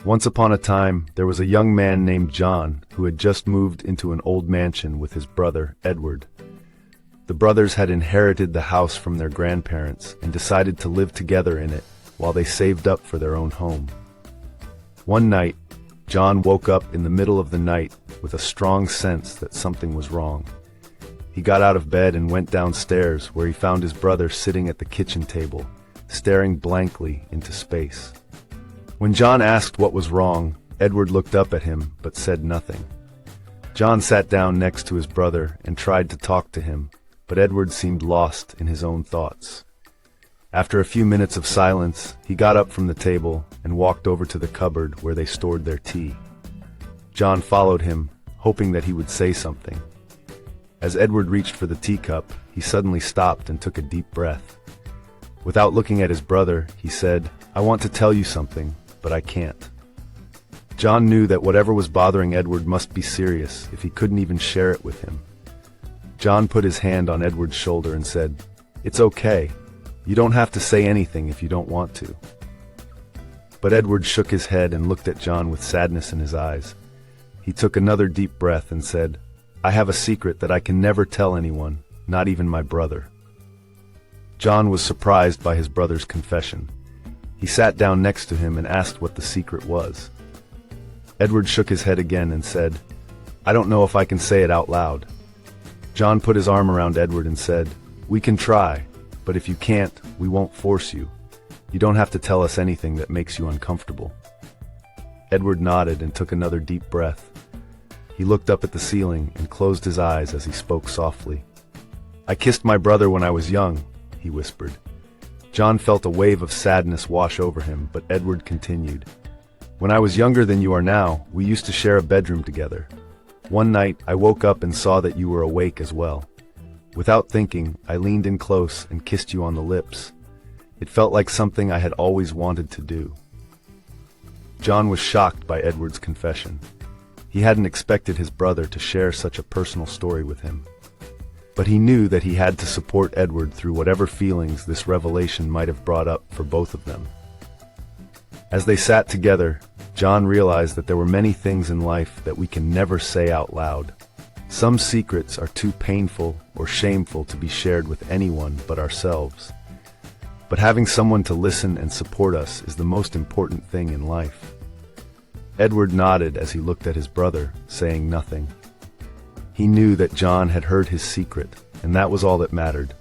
Once upon a time, there was a young man named John who had just moved into an old mansion with his brother, Edward. The brothers had inherited the house from their grandparents and decided to live together in it while they saved up for their own home. One night, John woke up in the middle of the night with a strong sense that something was wrong. He got out of bed and went downstairs, where he found his brother sitting at the kitchen table, staring blankly into space. When John asked what was wrong, Edward looked up at him but said nothing. John sat down next to his brother and tried to talk to him, but Edward seemed lost in his own thoughts. After a few minutes of silence, he got up from the table and walked over to the cupboard where they stored their tea. John followed him, hoping that he would say something. As Edward reached for the teacup, he suddenly stopped and took a deep breath. Without looking at his brother, he said, "I want to tell you something, but I can't." John knew that whatever was bothering Edward must be serious if he couldn't even share it with him. John put his hand on Edward's shoulder and said, "It's okay. You don't have to say anything if you don't want to." But Edward shook his head and looked at John with sadness in his eyes. He took another deep breath and said, "I have a secret that I can never tell anyone, not even my brother." John was surprised by his brother's confession. He sat down next to him and asked what the secret was. Edward shook his head again and said, "I don't know if I can say it out loud." John put his arm around Edward and said, "We can try, but if you can't, we won't force you. You don't have to tell us anything that makes you uncomfortable." Edward nodded and took another deep breath. He looked up at the ceiling and closed his eyes as he spoke softly. "I kissed my brother when I was young," he whispered. John felt a wave of sadness wash over him, but Edward continued. "When I was younger than you are now, we used to share a bedroom together. One night, I woke up and saw that you were awake as well. Without thinking, I leaned in close and kissed you on the lips. It felt like something I had always wanted to do." John was shocked by Edward's confession. He hadn't expected his brother to share such a personal story with him. But he knew that he had to support Edward through whatever feelings this revelation might have brought up for both of them. As they sat together, John realized that there were many things in life that we can never say out loud. Some secrets are too painful or shameful to be shared with anyone but ourselves. But having someone to listen and support us is the most important thing in life. Edward nodded as he looked at his brother, saying nothing. He knew that John had heard his secret, and that was all that mattered.